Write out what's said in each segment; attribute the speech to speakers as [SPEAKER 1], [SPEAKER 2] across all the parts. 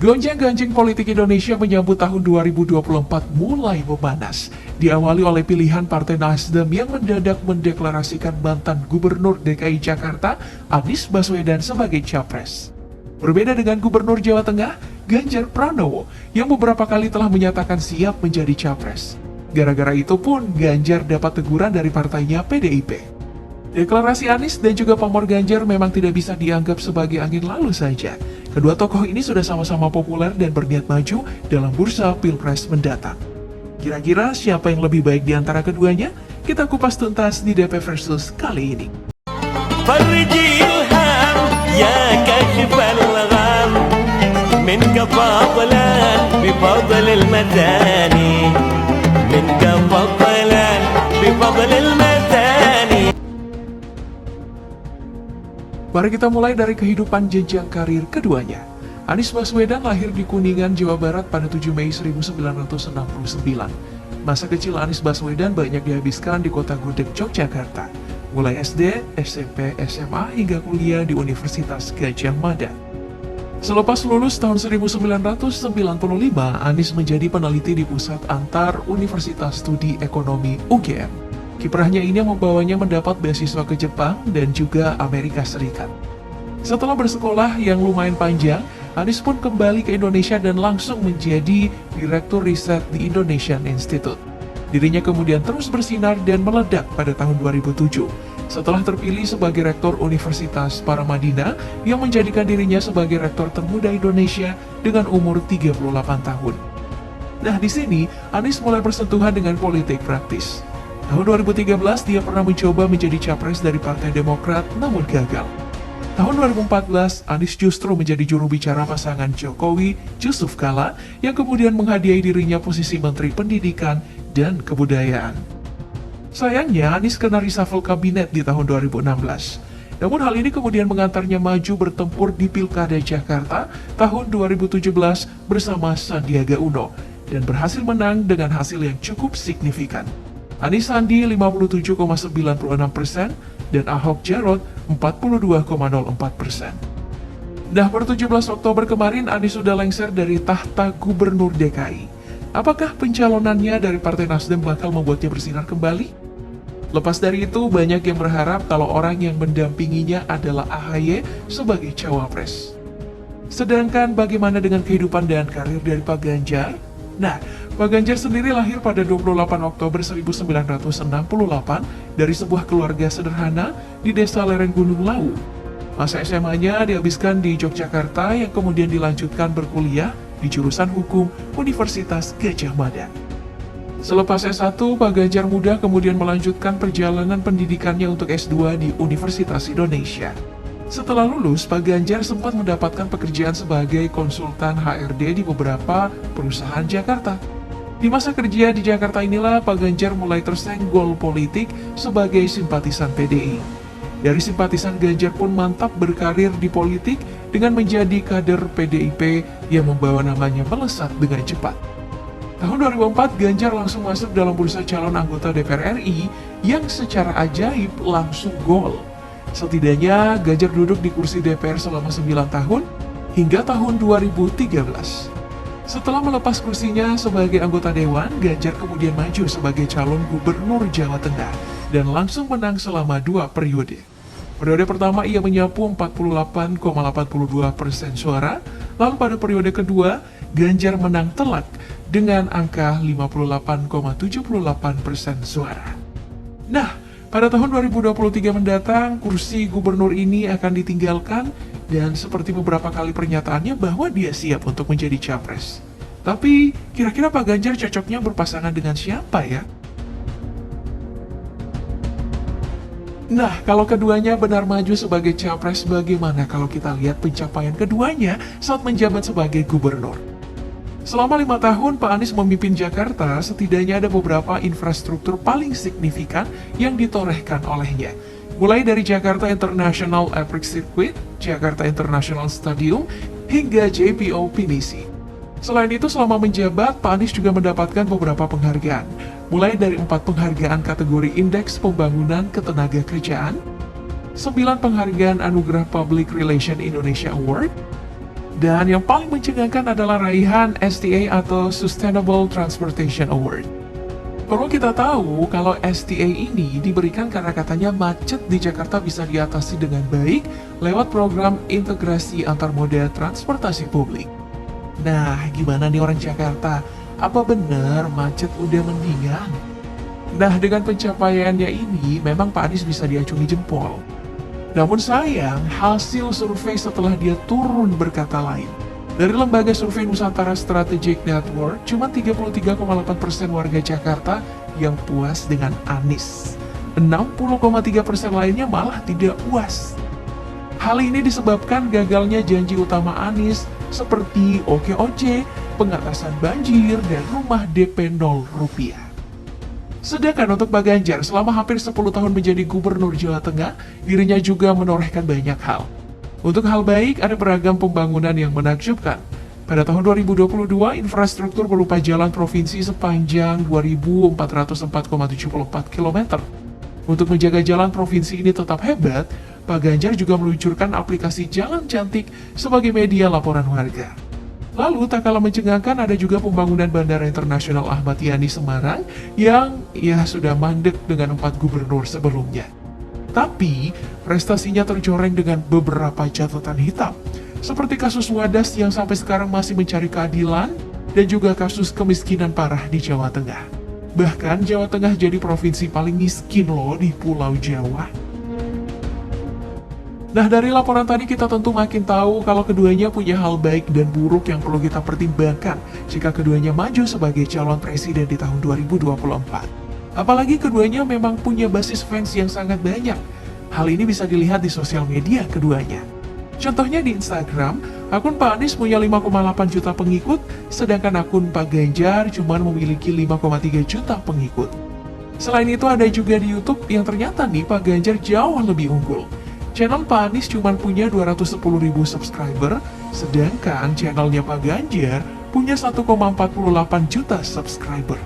[SPEAKER 1] Gonjang-ganjing politik Indonesia menyambut tahun 2024 mulai memanas. Diawali oleh pilihan Partai Nasdem yang mendadak mendeklarasikan mantan Gubernur DKI Jakarta, Anies Baswedan sebagai capres. Berbeda dengan Gubernur Jawa Tengah, Ganjar Pranowo, yang beberapa kali telah menyatakan siap menjadi capres. Gara-gara itu pun Ganjar dapat teguran dari partainya PDIP. Deklarasi Anies dan juga pamor Ganjar memang tidak bisa dianggap sebagai angin lalu saja. Kedua tokoh ini sudah sama-sama populer dan berniat maju dalam bursa Pilpres mendatang. Kira-kira siapa yang lebih baik di antara keduanya? Kita kupas tuntas di DP Versus kali ini. Mari kita mulai dari kehidupan jenjang karir keduanya. Anies Baswedan lahir di Kuningan, Jawa Barat pada 7 Mei 1969. Masa kecil Anies Baswedan banyak dihabiskan di kota Gudeg, Yogyakarta. Mulai SD, SMP, SMA, hingga kuliah di Universitas Gadjah Mada. Selepas lulus tahun 1995, Anies menjadi peneliti di Pusat Antar Universitas Studi Ekonomi UGM. Kiprahnya ini membawanya mendapat beasiswa ke Jepang dan juga Amerika Serikat. Setelah bersekolah yang lumayan panjang, Anies pun kembali ke Indonesia dan langsung menjadi Direktur Riset di Indonesian Institute. Dirinya kemudian terus bersinar dan meledak pada tahun 2007, setelah terpilih sebagai Rektor Universitas Paramadina yang menjadikan dirinya sebagai Rektor termuda Indonesia dengan umur 38 tahun. Nah, di sini Anies mulai bersentuhan dengan politik praktis. Tahun 2013, dia pernah mencoba menjadi capres dari Partai Demokrat, namun gagal. Tahun 2014, Anies justru menjadi juru bicara pasangan Jokowi, Yusuf Kala, yang kemudian menghadiahi dirinya posisi Menteri Pendidikan dan Kebudayaan. Sayangnya, Anies kena reshuffle kabinet di tahun 2016. Namun hal ini kemudian mengantarnya maju bertempur di Pilkada Jakarta tahun 2017 bersama Sandiaga Uno, dan berhasil menang dengan hasil yang cukup signifikan. Anies Sandi 57,96% dan Ahok Jarot 42,04%. Nah, per 17 Oktober kemarin Anies sudah lengser dari tahta Gubernur DKI. Apakah pencalonannya dari Partai Nasdem bakal membuatnya bersinar kembali? Lepas dari itu, banyak yang berharap kalau orang yang mendampinginya adalah AHY sebagai cawapres. Sedangkan bagaimana dengan kehidupan dan karir dari Pak Ganjar? Nah, Pak Ganjar sendiri lahir pada 28 Oktober 1968 dari sebuah keluarga sederhana di desa lereng Gunung Lawu. Masa SMA-nya dihabiskan di Yogyakarta yang kemudian dilanjutkan berkuliah di jurusan Hukum Universitas Gadjah Mada. Selepas S1, Pak Ganjar muda kemudian melanjutkan perjalanan pendidikannya untuk S2 di Universitas Indonesia. Setelah lulus, Pak Ganjar sempat mendapatkan pekerjaan sebagai konsultan HRD di beberapa perusahaan Jakarta. Di masa kerja di Jakarta inilah Pak Ganjar mulai tersenggol politik sebagai simpatisan PDI. Dari simpatisan, Ganjar pun mantap berkarir di politik dengan menjadi kader PDIP yang membawa namanya melesat dengan cepat. Tahun 2004, Ganjar langsung masuk dalam bursa calon anggota DPR RI yang secara ajaib langsung gol. Setidaknya, Ganjar duduk di kursi DPR selama 9 tahun hingga tahun 2013. Setelah melepas kursinya sebagai anggota Dewan, Ganjar kemudian maju sebagai calon Gubernur Jawa Tengah dan langsung menang selama 2 periode. Periode pertama ia menyapu 48,82% suara, lalu pada periode kedua, Ganjar menang telak dengan angka 58,78% suara. Nah, pada tahun 2023 mendatang, kursi gubernur ini akan ditinggalkan dan seperti beberapa kali pernyataannya bahwa dia siap untuk menjadi capres. Tapi, kira-kira Pak Ganjar cocoknya berpasangan dengan siapa ya? Nah, kalau keduanya benar maju sebagai capres, bagaimana kalau kita lihat pencapaian keduanya saat menjabat sebagai gubernur? Selama 5 tahun Pak Anies memimpin Jakarta, setidaknya ada beberapa infrastruktur paling signifikan yang ditorehkan olehnya. Mulai dari Jakarta International Airport Circuit, Jakarta International Stadium, hingga JPO Pinisi. Selain itu, selama menjabat, Pak Anies juga mendapatkan beberapa penghargaan. Mulai dari 4 penghargaan kategori Indeks Pembangunan Ketenagakerjaan, 9 penghargaan Anugerah Public Relation Indonesia Award, Dan yang paling mencengangkan adalah raihan STA atau Sustainable Transportation Award. Perlu kita tahu kalau STA ini diberikan karena katanya macet di Jakarta bisa diatasi dengan baik lewat program integrasi antar moda transportasi publik. Nah, gimana nih orang Jakarta? Apa benar macet udah mendingan? Nah, dengan pencapaiannya ini memang Pak Anies bisa diacungi jempol. Namun sayang, hasil survei setelah dia turun berkata lain. Dari lembaga survei Nusantara Strategic Network, cuma 33,8% warga Jakarta yang puas dengan Anies. 60,3% lainnya malah tidak puas. Hal ini disebabkan gagalnya janji utama Anies seperti OKOC, pengatasan banjir, dan rumah DP 0 rupiah. Sedangkan untuk Pak Ganjar, selama hampir 10 tahun menjadi gubernur Jawa Tengah, dirinya juga menorehkan banyak hal. Untuk hal baik, ada beragam pembangunan yang menakjubkan. Pada tahun 2022, infrastruktur berupa jalan provinsi sepanjang 2.404,74 km. Untuk menjaga jalan provinsi ini tetap hebat, Pak Ganjar juga meluncurkan aplikasi Jalan Cantik sebagai media laporan warga. Lalu, tak kalah mencengangkan, ada juga pembangunan Bandara Internasional Ahmad Yani Semarang yang sudah mandek dengan 4 gubernur sebelumnya. Tapi, prestasinya tercoreng dengan beberapa catatan hitam, seperti kasus Wadas yang sampai sekarang masih mencari keadilan, dan juga kasus kemiskinan parah di Jawa Tengah. Bahkan, Jawa Tengah jadi provinsi paling miskin loh di Pulau Jawa. Nah, dari laporan tadi kita tentu makin tahu kalau keduanya punya hal baik dan buruk yang perlu kita pertimbangkan jika keduanya maju sebagai calon presiden di tahun 2024. Apalagi keduanya memang punya basis fans yang sangat banyak. Hal ini bisa dilihat di sosial media keduanya. Contohnya di Instagram, akun Pak Anies punya 5,8 juta pengikut, sedangkan akun Pak Ganjar cuma memiliki 5,3 juta pengikut. Selain itu ada juga di YouTube yang ternyata nih Pak Ganjar jauh lebih unggul. Channel Pak Anies cuma punya 210.000 subscriber, sedangkan channelnya Pak Ganjar punya 1,48 juta subscriber.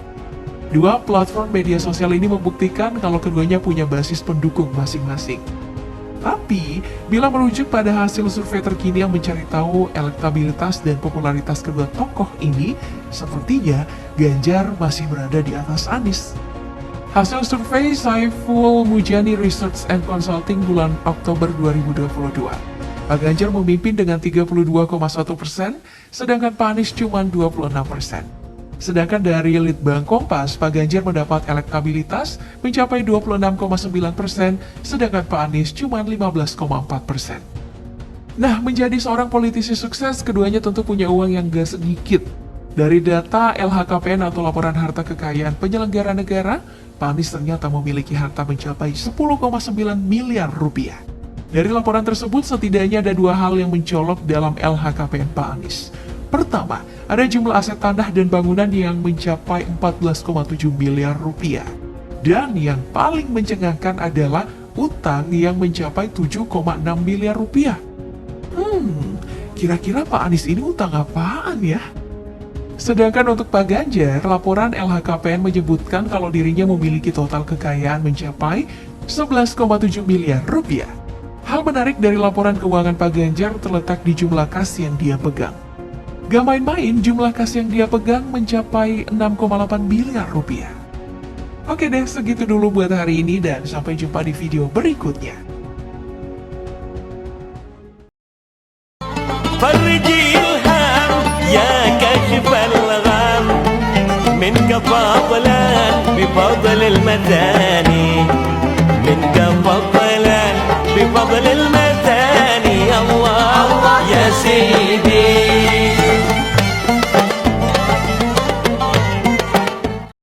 [SPEAKER 1] Dua platform media sosial ini membuktikan kalau keduanya punya basis pendukung masing-masing. Tapi, bila merujuk pada hasil survei terkini yang mencari tahu elektabilitas dan popularitas kedua tokoh ini, sepertinya Ganjar masih berada di atas Anies. Hasil survei Saiful Mujani Research and Consulting bulan Oktober 2022. Pak Ganjar memimpin dengan 32,1%, sedangkan Pak Anies cuma 26%. Sedangkan dari Litbang Kompas, Pak Ganjar mendapat elektabilitas mencapai 26,9%, sedangkan Pak Anies cuma 15,4%. Nah, menjadi seorang politisi sukses, keduanya tentu punya uang yang gak sedikit. Dari data LHKPN atau Laporan Harta Kekayaan Penyelenggara Negara, Pak Anies ternyata memiliki harta mencapai 10,9 miliar rupiah. Dari laporan tersebut, setidaknya ada dua hal yang mencolok dalam LHKPN Pak Anies. Pertama, ada jumlah aset tanah dan bangunan yang mencapai 14,7 miliar rupiah. Dan yang paling mencengangkan adalah utang yang mencapai 7,6 miliar rupiah. Kira-kira Pak Anies ini utang apaan ya? Sedangkan untuk Pak Ganjar, laporan LHKPN menyebutkan kalau dirinya memiliki total kekayaan mencapai 11,7 miliar rupiah. Hal menarik dari laporan keuangan Pak Ganjar terletak di jumlah kas yang dia pegang. Gak main-main, jumlah kas yang dia pegang mencapai 6,8 miliar rupiah. Oke deh, segitu dulu buat hari ini dan sampai jumpa di video berikutnya.
[SPEAKER 2] فرجي الهم يا كاشف الغم منك فضلا بفضل المثاني منك فضلا بفضل المثاني الله يا سيدي